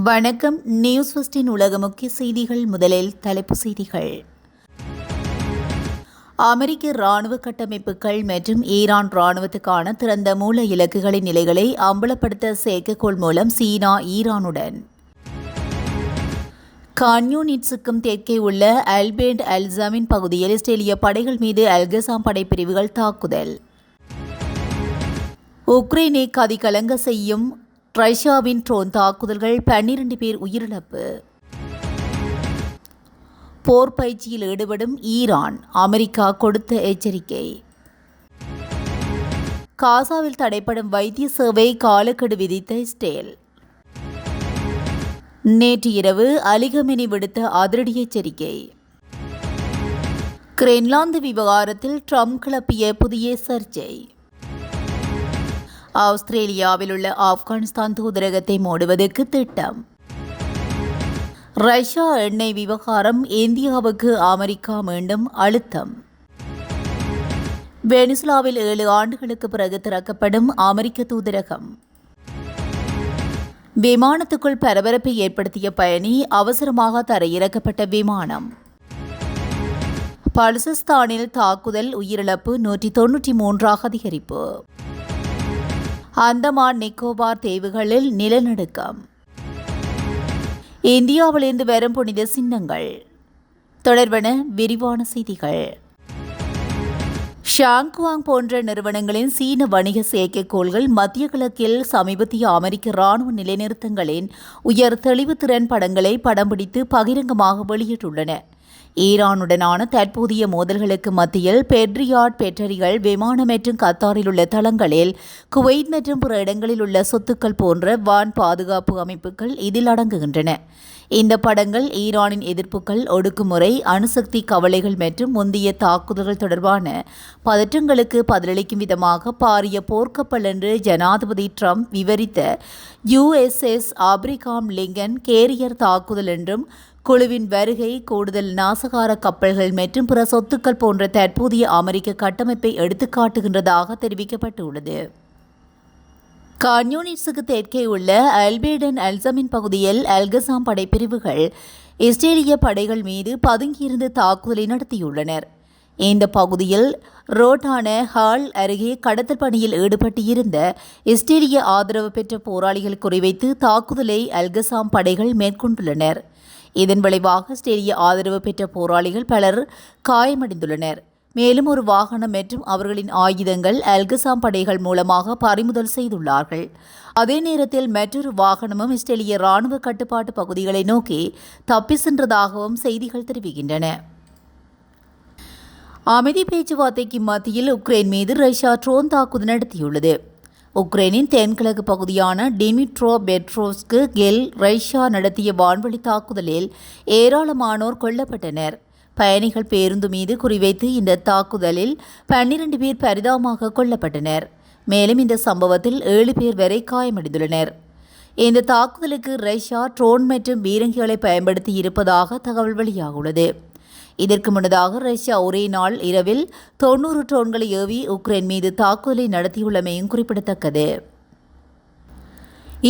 வணக்கம். நியூஸ் ஃபர்ஸ்டின் உலக முக்கிய செய்திகள். முதலில் தலைப்புச் செய்திகள். அமெரிக்க இராணுவ கட்டமைப்புகள் மற்றும் ஈரான் இராணுவத்துக்கான திறந்த மூல இலக்குகளின் நிலைகளை அம்பலப்படுத்த செயற்கைக்கோள் மூலம் சீனா ஈரானுடன். கான்யூனிட்ஸுக்கும் தெற்கே உள்ள அல்பேண்ட் அல்சாமின் பகுதியில் இஸ்ரேலிய படைகள் மீது அல்கசாம் படைப்பிரிவுகள் தாக்குதல். உக்ரைனை கதிகலங்க செய்யும் ரஷ்யாவின் ட்ரோன் தாக்குதல்கள், 12 பேர் உயிரிழப்பு. போர் பயிற்சியில் ஈடுபடும் ஈரான், அமெரிக்கா கொடுத்த எச்சரிக்கை. காசாவில் தடைப்படும் வைத்திய சேவை காலக்கெடு விதித்த இஸ்ரேல். நேற்று இரவு அலிகமெனி விடுத்த அதிரடி எச்சரிக்கை. கிரீன்லாந்து விவகாரத்தில் ட்ரம்ப் கிளப்பிய புதிய சர்ச்சை. ஆஸ்திரேலியாவில் உள்ள ஆப்கானிஸ்தான் தூதரகத்தை மூடுவதற்கு திட்டம். ரஷ்யா எண்ணெய் விவகாரம், இந்தியாவுக்கு அமெரிக்கா மீண்டும் அழுத்தம். வெனிசுலாவில் 7 ஆண்டுகளுக்கு பிறகு திறக்கப்படும் அமெரிக்க தூதரகம். விமானத்துக்குள் பரபரப்பை ஏற்படுத்திய பயணி, அவசரமாக தரையிறக்கப்பட்ட விமானம். பலுசிஸ்தானில் தாக்குதல், உயிரிழப்பு 193 அதிகரிப்பு. அந்தமான் நிக்கோபார் தீவுகளில் நிலநடுக்கம். இந்தியாவிலிருந்து வரும் புனித சின்னங்கள் தொடர்பான விரிவான செய்திகள். ஷாங்குவாங் போன்ற நிறுவனங்களின் சீன வணிக செயற்கைக்கோள்கள் மத்திய கிழக்கில் சமீபத்திய அமெரிக்க இராணுவ நிலைநிறுத்தங்களின் உயர் தெளிவுத்திறன் படங்களை படம் பிடித்து பகிரங்கமாக வெளியிட்டுள்ளன. ஈரானுடனான தற்போதைய மோதல்களுக்கு மத்தியில் பெட்ரியாட் பேட்டரிகள், விமானம் மற்றும் கத்தாரில் உள்ள தளங்களில், குவைத் மற்றும் பிற இடங்களில் உள்ள சொத்துக்கள் போன்ற வான் பாதுகாப்பு அமைப்புகள் இதில் அடங்குகின்றன. இந்த படங்கள் ஈரானின் எதிர்ப்புகள், ஒடுக்குமுறை, அணுசக்தி கவலைகள் மற்றும் முந்தைய தாக்குதல்கள் தொடர்பான பதற்றங்களுக்கு பதிலளிக்கும் விதமாக பாரிய போர்க்கப்பல் என்று ஜனாதிபதி ட்ரம்ப் விவரித்த USS ஆப்ரகாம் லிங்கன் கேரியர் தாக்குதல் என்றும், குழுவின் வருகை, கூடுதல் நாசகார கப்பல்கள் மற்றும் பிற சொத்துக்கள் போன்ற தற்போதைய அமெரிக்க கட்டமைப்பை எடுத்துக்காட்டுகின்றதாக தெரிவிக்கப்பட்டுள்ளது. கான்யூனிட்ஸுக்கு தெற்கே உள்ள அல்பேடன் அல்சமின் பகுதியில் அல்கசாம் படைப்பிரிவுகள் இஸ்ரேலிய படைகள் மீது பதுங்கியிருந்து தாக்குதலை நடத்தியுள்ளனர். இந்த பகுதியில் ரோட்டான ஹால் அருகே கடத்தல் பணியில் ஈடுபட்டிருந்த இஸ்ரேலிய ஆதரவு பெற்ற போராளிகள் குறிவைத்து தாக்குதலை அல்கசாம் படைகள் மேற்கொண்டுள்ளனர். இதன் விளைவாக இஸ்ரேலிய ஆதரவு பெற்ற போராளிகள் பலர் காயமடைந்துள்ளனர். மேலும் ஒரு வாகனம் மற்றும் அவர்களின் ஆயுதங்கள் அல்கசாம் படைகள் மூலமாக பறிமுதல் செய்துள்ளார்கள். அதே நேரத்தில் மற்றொரு வாகனமும் இஸ்ரேலிய இராணுவ கட்டுப்பாட்டு பகுதிகளை நோக்கி தப்பி சென்றதாகவும் செய்திகள் தெரிவிக்கின்றன. அமைதி பேச்சுவார்த்தைக்கு மத்தியில் உக்ரைன் மீது ரஷ்யா ட்ரோன் தாக்குதல் நடத்தியுள்ளது. உக்ரைனின் தென்கிழக்கு பகுதியான டிமிட்ரோ பெட்ரோவ்ஸ்க்கு ரஷ்யா நடத்திய வான்வழி தாக்குதலில் ஏராளமானோர் கொல்லப்பட்டனர். பயணிகள் பேருந்து மீது குறிவைத்து இந்த தாக்குதலில் 12 பேர் பரிதாபமாக கொல்லப்பட்டனர். மேலும் இந்த சம்பவத்தில் 7 பேர் வரை காயமடைந்துள்ளனர். இந்த தாக்குதலுக்கு ரஷ்யா ட்ரோன் மற்றும் பீரங்கிகளை பயன்படுத்தி இருப்பதாக தகவல் வெளியாகியுள்ளது. இதற்கு முன்னதாக ரஷ்யா ஒரே நாள் இரவில் 90 ட்ரோன்களை ஏவி உக்ரைன் மீது தாக்குதலை நடத்தியுள்ளமையும் குறிப்பிடத்தக்கது.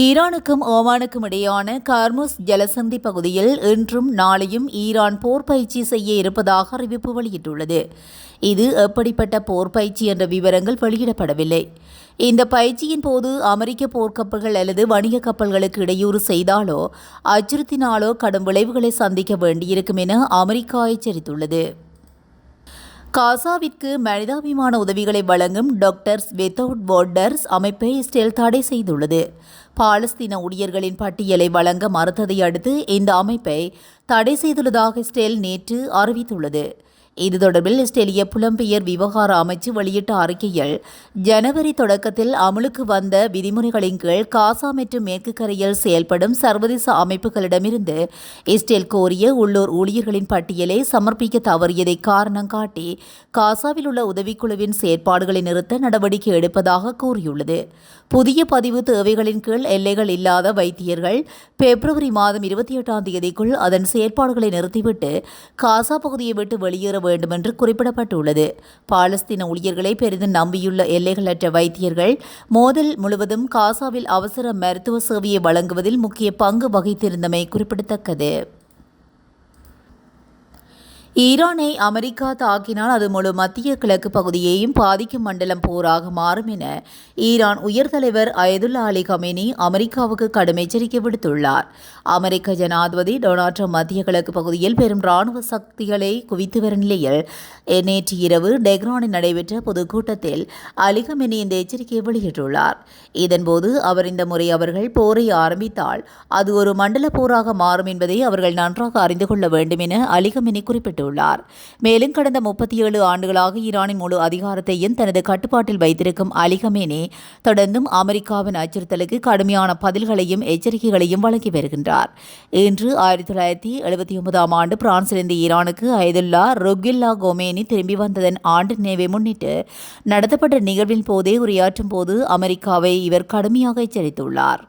ஈரானுக்கும் ஓமானுக்கும் இடையான கார்முஸ் ஜலசந்தி பகுதியில் இன்றும் நாளையும் ஈரான் போர் பயிற்சி செய்ய இருப்பதாக அறிவிப்பு வெளியிட்டுள்ளது. இது எப்படிப்பட்ட போர் பயிற்சி என்ற விவரங்கள் வெளியிடப்படவில்லை. இந்த பயிற்சியின் போது அமெரிக்க போர்க்கப்பல்கள் அல்லது வணிக கப்பல்களுக்கு இடையூறு செய்தாலோ அச்சுறுத்தினாலோ கடும் விளைவுகளை சந்திக்க வேண்டியிருக்கும் என அமெரிக்கா எச்சரித்துள்ளது. காசாவிற்கு மனிதாபிமான உதவிகளை வழங்கும் டாக்டர்ஸ் வித்தவுட் பார்டர்ஸ் அமைப்பை இஸ்ரேல் தடை செய்துள்ளது. பாலஸ்தீன ஊழியர்களின் பட்டியலை வழங்க மறுத்ததை அடுத்து இந்த அமைப்பை தடை செய்துள்ளதாக இஸ்ரேல் நேற்று அறிவித்துள்ளது. இது தொடர்பில் இஸ்ரேலிய புலம்பெயர் விவகார அமைச்சு வெளியிட்ட அறிக்கையில், ஜனவரி தொடக்கத்தில் அமலுக்கு வந்த விதிமுறைகளின் கீழ் காசா மற்றும் மேற்கு கரையில் செயல்படும் சர்வதேச அமைப்புகளிடமிருந்து இஸ்ரேல் கோரிய உள்ளூர் ஊழியர்களின் பட்டியலை சமர்ப்பிக்க தவறியதை காரணம் காட்டி காசாவில் உள்ள உதவிக்குழுவின் செயற்பாடுகளை நிறுத்த நடவடிக்கை எடுப்பதாக கூறியுள்ளது. புதிய பதிவு தேவைகளின் கீழ் எல்லைகள் இல்லாத வைத்தியர்கள் பிப்ரவரி மாதம் 28ஆம் தேதிக்குள் அதன் செயற்பாடுகளை நிறுத்திவிட்டு காசா பகுதியை விட்டு வெளியேற வேண்டும் என்று குறிப்பிடப்பட்டுள்ளது. பாலஸ்தீன ஊழியர்களை பெரிதும் நம்பியுள்ள எல்லைகளற்ற வைத்தியர்கள் மோதல் முழுவதும் காசாவில் அவசர மருத்துவ சேவையை வழங்குவதில் முக்கிய பங்கு வகித்திருந்தமை குறிப்பிடத்தக்கது. ஈரானை அமெரிக்கா தாக்கினால் அது முழு மத்திய கிழக்கு பகுதியையும் பாதிக்கும் மண்டலம் போராக மாறும் என ஈரான் உயர்தலைவர் அயதுல்லா அலி கமேனி அமெரிக்காவுக்கு கடும் எச்சரிக்கை விடுத்துள்ளார். அமெரிக்க ஜனாதிபதி டொனால்ட் ட்ரம்ப் மத்திய கிழக்கு பகுதியில் பெரும் ராணுவ சக்திகளை குவித்து வரும் நிலையில் நேற்று இரவு டெஹ்ரானில் நடைபெற்ற பொதுக்கூட்டத்தில் அலி கமேனி இந்த எச்சரிக்கையை வெளியிட்டுள்ளார். இதன்போது அவர் இந்த முறை அவர்கள் போரை ஆரம்பித்தால் அது ஒரு மண்டல போராக மாறும் என்பதை அவர்கள் நன்றாக அறிந்து கொள்ள வேண்டும் என அலி கமேனி குறிப்பிட்டுள்ளார். மேலும் கடந்த 37 ஆண்டுகளாக ஈரானின் முழு அதிகாரத்தையும் தனது கட்டுப்பாட்டில் வைத்திருக்கும் அலி கமேனி தொடர்ந்தும் அமெரிக்காவின் அச்சுறுத்தலுக்கு கடுமையான பதில்களையும் எச்சரிக்கைகளையும் வழங்கி வருகின்றார். இன்று 1979 ஆண்டு பிரான்சிலிருந்து ஈரானுக்கு அயதுல்லா ருகில்லா கொமேனி திரும்பி வந்ததன் ஆண்டு நினைவை முன்னிட்டு நடத்தப்பட்ட நிகழ்வின் போதே உரையாற்றும் போது அமெரிக்காவை இவர் கடுமையாக எச்சரித்துள்ளார்.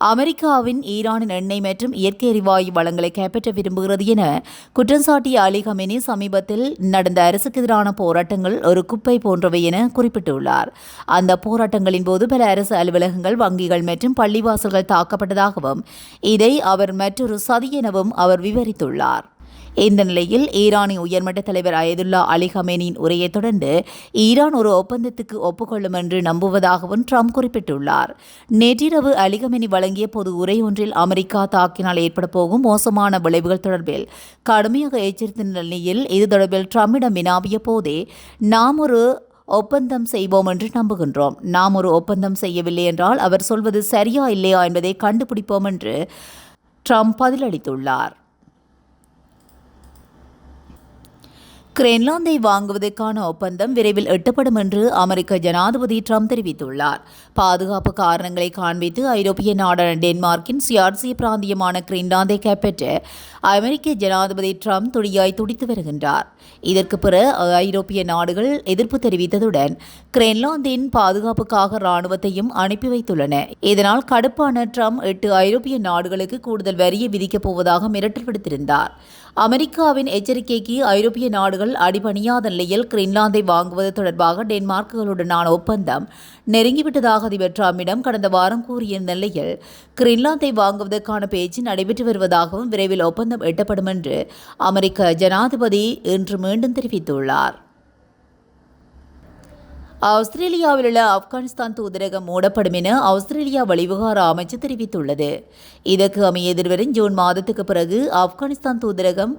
அமெரிக்காவின் ஈரானின் எண்ணெய் மற்றும் இயற்கை எரிவாயு வளங்களை கைப்பற்ற விரும்புகிறது என குற்றம் சாட்டிய அலி கமேனி சமீபத்தில் நடந்த அரசுக்கு எதிரான போராட்டங்கள் ஒரு குப்பை போன்றவை என குறிப்பிட்டுள்ளார். அந்த போராட்டங்களின் போது பல அரசு அலுவலகங்கள், வங்கிகள் மற்றும் பள்ளிவாசல்கள் தாக்கப்பட்டதாகவும் இதை அவர் மற்றொரு சதி எனவும் அவர் விவரித்துள்ளார். இந்த நிலையில் ஈரானின் உயர்மட்ட தலைவர் அயதுல்லா அலி கமேனியின் உரையை தொடர்ந்து ஈரான் ஒரு ஒப்பந்தத்துக்கு ஒப்புக்கொள்ளும் என்று நம்புவதாகவும் ட்ரம்ப் குறிப்பிட்டுள்ளார். நேற்றிரவு அலி கமேனி வழங்கிய பொது உரை ஒன்றில் அமெரிக்கா தாக்கினால் ஏற்பட போகும் மோசமான விளைவுகள் தொடர்பில் கடுமையாக எச்சரித்த நிலையில் இது தொடர்பில் ட்ரம்பிடம் வினாவிய போதே நாம் ஒரு ஒப்பந்தம் செய்வோம் என்று நம்புகின்றோம். நாம் ஒரு ஒப்பந்தம் செய்யவில்லை என்றால் அவர் சொல்வது சரியா இல்லையா என்பதை கண்டுபிடிப்போம் என்று ட்ரம்ப் பதிலளித்துள்ளார். கிரீன்லாந்தை வாங்குவதற்கான ஒப்பந்தம் விரைவில் எட்டப்படும் என்று அமெரிக்க ஜனாதிபதி ட்ரம்ப் தெரிவித்துள்ளார். பாதுகாப்பு காரணங்களை காண்பித்து ஐரோப்பிய நாடான டென்மார்க்கின் சுயாட்சிய பிராந்தியமான கிரீன்லாந்தை கைப்பற்ற அமெரிக்க ஜனாதிபதி ட்ரம்ப் துடித்து வருகின்றார். இதற்கு பிறகு ஐரோப்பிய நாடுகள் எதிர்ப்பு தெரிவித்ததுடன் கிரீன்லாந்தின் பாதுகாப்புக்காக இராணுவத்தையும் அனுப்பி வைத்துள்ளன. இதனால் கடுப்பான ட்ரம்ப் 8 ஐரோப்பிய நாடுகளுக்கு கூடுதல் வரியை விதிக்கப் போவதாக மிரட்டல் விடுத்திருந்தார். அமெரிக்காவின் எச்சரிக்கைக்கு ஐரோப்பிய நாடுகள் அடிபணியாத நிலையில் கிரீன்லாந்தை வாங்குவது தொடர்பாக டென்மார்க்குகளுடனான ஒப்பந்தம் நெருங்கிவிட்டதாக அதிபர் ட்ரம்பிடம் கடந்த வாரம் கூறிய நிலையில் கிரீன்லாந்தை வாங்குவதற்கான பேச்சு நடைபெற்று வருவதாகவும் விரைவில் ஒப்பந்தம் எட்டப்படும் என்று அமெரிக்க ஜனாதிபதி இன்று மீண்டும் தெரிவித்துள்ளார். ஆஸ்திரேலியாவில் உள்ள ஆப்கானிஸ்தான் தூதரகம் மூடப்படும் என ஆஸ்திரேலியா வெளிவிவகார அமைச்சு தெரிவித்துள்ளது. இதற்கு அமைய எதிர்வரும் ஜூன் மாதத்துக்கு பிறகு ஆப்கானிஸ்தான் தூதரகம்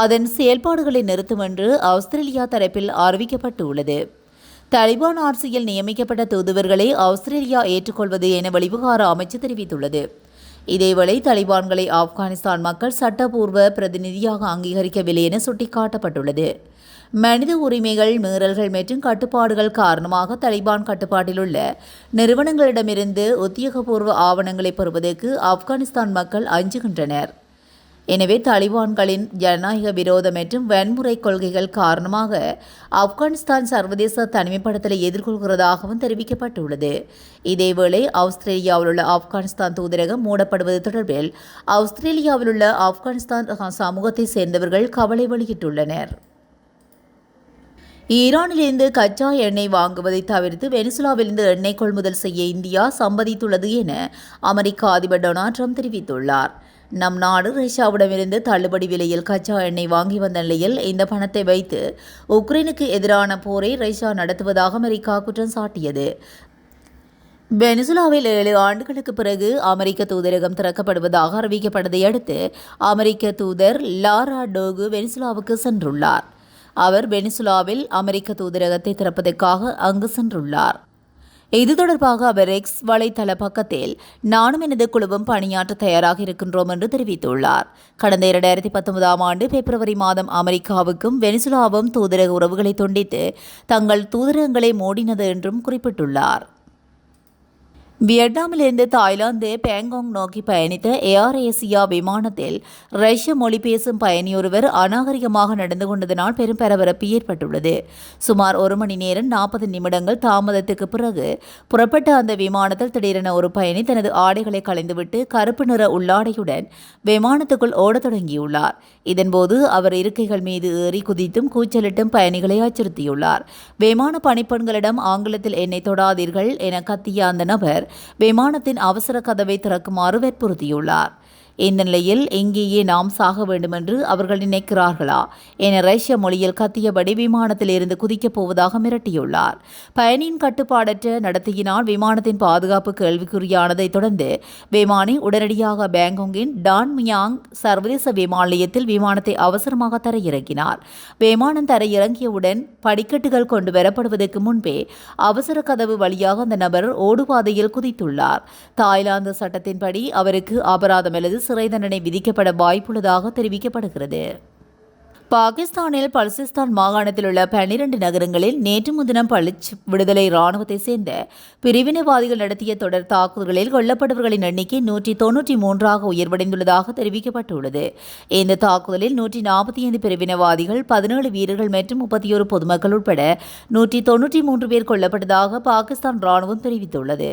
அதன் செயல்பாடுகளை நிறுத்தும் என்று ஆஸ்திரேலியா தரப்பில் அறிவிக்கப்பட்டுள்ளது. தாலிபான் ஆட்சியில் நியமிக்கப்பட்ட தூதுவர்களை ஆஸ்திரேலியா ஏற்றுக்கொள்வது என வெளிவிவகார அமைச்சு தெரிவித்துள்ளது. இதேவேளை தாலிபான்களை ஆப்கானிஸ்தான் மக்கள் சட்டப்பூர்வ பிரதிநிதியாக அங்கீகரிக்கவில்லை என சுட்டிக்காட்டப்பட்டுள்ளது. மனித உரிமைகள் மீறல்கள் மற்றும் கட்டுப்பாடுகள் காரணமாக தாலிபான் கட்டுப்பாட்டில் உள்ள நிறுவனங்களிடமிருந்து உத்தியோகபூர்வ ஆவணங்களை பெறுவதற்கு ஆப்கானிஸ்தான் மக்கள் அஞ்சுகின்றனர். எனவே தாலிபான்களின் ஜனநாயக விரோத மற்றும் வன்முறை கொள்கைகள் காரணமாக ஆப்கானிஸ்தான் சர்வதேச தனிமைப்படுத்தலை எதிர்கொள்கிறதாகவும் தெரிவிக்கப்பட்டுள்ளது. இதேவேளை ஆஸ்திரேலியாவில் உள்ள ஆப்கானிஸ்தான் தூதரகம் மூடப்படுவது தொடர்பில் ஆஸ்திரேலியாவில் உள்ள ஆப்கானிஸ்தான் சமூகத்தை சேர்ந்தவர்கள் கவலை வெளியிட்டுள்ளனர். ஈரானிலிருந்து கச்சா எண்ணெய் வாங்குவதை தவிர்த்து வெனிசுலாவிலிருந்து எண்ணெய் கொள்முதல் செய்ய இந்தியா சம்மதித்துள்ளது என அமெரிக்க அதிபர் டொனால்ட் ட்ரம்ப் தெரிவித்துள்ளார். நம் நாடு ரஷ்யாவிடமிருந்து தள்ளுபடி விலையில் கச்சா எண்ணெய் வாங்கி வந்த நிலையில் இந்த பணத்தை வைத்து உக்ரைனுக்கு எதிரான போரை ரஷ்யா நடத்துவதாக அமெரிக்கா குற்றம் சாட்டியது. வெனிசுலாவில் 7 ஆண்டுகளுக்கு பிறகு அமெரிக்க தூதரகம் திறக்கப்படுவதாக அறிவிக்கப்பட்டதை அடுத்து அமெரிக்க தூதர் லாரா டோகு வெனிசுலாவுக்கு சென்றுள்ளார். அவர் வெனிசுலாவில் அமெரிக்க தூதரகத்தை திறப்பதற்காக அங்கு சென்றுள்ளார். இது தொடர்பாக அவர் எக்ஸ் வலைத்தள பக்கத்தில் நானும் எனது குழுவும் பணியாற்ற தயாராக இருக்கின்றோம் என்று தெரிவித்துள்ளார். கடந்த 2019 ஆண்டு பிப்ரவரி மாதம் அமெரிக்காவுக்கும் வெனிசுலாவும் தூதரக உறவுகளை துண்டித்து தங்கள் தூதரகங்களை மூடினது என்றும் குறிப்பிட்டுள்ளார். வியட்நாமிலிருந்து தாய்லாந்து பேங்காங் நோக்கி பயணித்த ஏர் ஏசியா விமானத்தில் ரஷ்ய மொழி பேசும் பயணியொருவர் அநாகரிகமாக நடந்து கொண்டதனால் பெரும் பரபரப்பு ஏற்பட்டுள்ளது. சுமார் 1 மணி நேரம் 40 நிமிடங்கள் தாமதத்துக்கு பிறகு புறப்பட்ட அந்த விமானத்தில் திடீரென ஒரு பயணி தனது ஆடைகளை களைந்துவிட்டு கருப்பு நிற உள்ளாடையுடன் விமானத்துக்குள் ஓடத் தொடங்கியுள்ளார். இதன்போது அவர் இருக்கைகள் மீது ஏறி குதித்தும் கூச்சலிட்டும் பயணிகளை அச்சுறுத்தியுள்ளார். விமான பணிப்பெண்களிடம் ஆங்கிலத்தில் என்னை தொடாதீர்கள் என கத்திய அந்த நபர் விமானத்தின் அவசர கதவை திறக்குமாறு வற்புறுத்தியுள்ளார். இந்த நிலையில் இங்கேயே நாம் சாக வேண்டும் என்று அவர்கள் நினைக்கிறார்களா என ரஷ்ய மொழியில் கத்தியபடி விமானத்தில் இருந்து குதிக்கப் போவதாக மிரட்டியுள்ளார். பயணியின் கட்டுப்பாடற்ற நடத்தையினால் விமானத்தின் பாதுகாப்பு கேள்விக்குறியானதை தொடர்ந்து விமானி உடனடியாக பேங்காங்கின் டான் மியாங் சர்வதேச விமான நிலையத்தில் விமானத்தை அவசரமாக தரையிறக்கினார். விமானம் தரையிறங்கியவுடன் படிக்கட்டுகள் கொண்டு வரப்படுவதற்கு முன்பே அவசர கதவு வழியாக அந்த நபர் ஓடுபாதையில் குதித்துள்ளார். தாய்லாந்து சட்டத்தின்படி அவருக்கு அபராதம் அல்லது சிறை தண்டனை விதிக்கப்பட வாய்ப்புள்ளதாக தெரிவிக்கப்படுகிறது. பாகிஸ்தானில் பலுசிஸ்தான் மாகாணத்தில் உள்ள 12 நகரங்களில் நேற்று முன்தினம் பலுச் விடுதலை இராணுவத்தை சேர்ந்த பிரிவினைவாதிகள் நடத்திய தொடர் தாக்குதல்களில் கொல்லப்பட்டவர்களின் எண்ணிக்கை 193ஆக உயர்வடைந்துள்ளதாக தெரிவிக்கப்பட்டுள்ளது. இந்த தாக்குதலில் 145 பிரிவினைவாதிகள், 17 வீரர்கள் மற்றும் 31 பொதுமக்கள் உட்பட 193 பேர் கொல்லப்பட்டதாக பாகிஸ்தான் இராணுவம் தெரிவித்துள்ளது.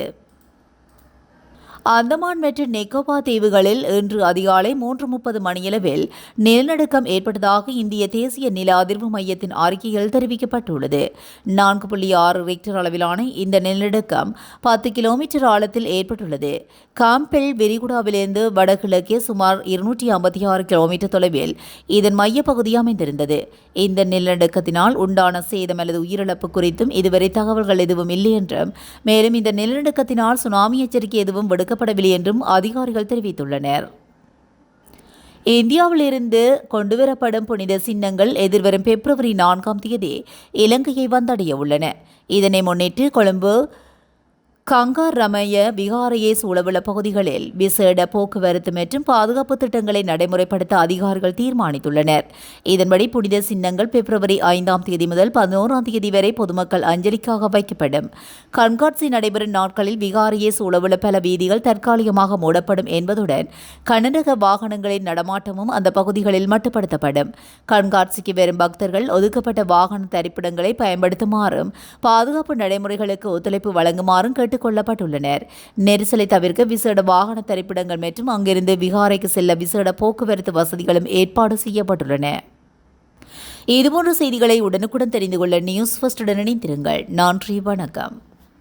அந்தமான் மற்றும் நிக்கோபார் தீவுகளில் இன்று அதிகாலை 3:30 மணியளவில் நிலநடுக்கம் ஏற்பட்டதாக இந்திய தேசிய நில அதிர்வு மையத்தின் அறிக்கையில் தெரிவிக்கப்பட்டுள்ளது. 4.6 ரிக்டர் அளவிலான இந்த நிலநடுக்கம் 10 கிலோமீட்டர் ஆழத்தில் ஏற்பட்டுள்ளது. காம்பெல் விரிகுடாவிலிருந்து வடகிழக்கே சுமார் 256 கிலோமீட்டர் தொலைவில் இதன் மையப்பகுதி அமைந்திருந்தது. இந்த நிலநடுக்கத்தினால் உண்டான சேதம் அல்லது உயிரிழப்பு குறித்தும் இதுவரை தகவல்கள் எதுவும் இல்லை என்றும், மேலும் இந்த நிலநடுக்கத்தினால் சுனாமி எச்சரிக்கை எதுவும் விடுக்கப்படவில்லை என்றும் அதிகாரிகள் தெரிவித்துள்ளனர். இந்தியாவிலிருந்து கொண்டுவரப்படும் புனித சின்னங்கள் எதிர்வரும் பிப்ரவரி 4ஆம் தேதி இலங்கையை வந்தடைய உள்ளன. இதனை முன்னிட்டு கொழும்பு கங்கார் ரமய விகாரையை சூழவுள்ள பகுதிகளில் விசேட போக்குவரத்து மற்றும் பாதுகாப்பு திட்டங்களை நடைமுறைப்படுத்த அதிகாரிகள் தீர்மானித்துள்ளனர். இதன்படி புனித சின்னங்கள் பிப்ரவரி 5ஆம் தேதி முதல் 11ஆம் தேதி வரை பொதுமக்கள் அஞ்சலிக்காக வைக்கப்படும். கண்காட்சி நடைபெறும் நாட்களில் விகாரையை சூழவுள்ள பல வீதிகள் தற்காலிகமாக மூடப்படும் என்பதுடன் கனரக வாகனங்களின் நடமாட்டமும் அந்த பகுதிகளில் மட்டுப்படுத்தப்படும். கண்காட்சிக்கு வரும் பக்தர்கள் ஒதுக்கப்பட்ட வாகன தரிப்பிடங்களை பயன்படுத்துமாறும் பாதுகாப்பு நடைமுறைகளுக்கு ஒத்துழைப்பு வழங்குமாறும் கொள்ளப்பட்டுள்ளனர். நெரிசலை தவிர்க்க விசேட வாகன தரிப்பிடங்கள் மற்றும் அங்கிருந்து விகாரைக்கு செல்ல விசேட போக்குவரத்து வசதிகளும் ஏற்பாடு செய்யப்பட்டுள்ளன. இதுபோன்ற செய்திகளை உடனுக்குடன் தெரிந்து கொள்ள நியூஸ் ஃபர்ஸ்டுடன் இணைந்திருங்கள். நன்றி, வணக்கம்.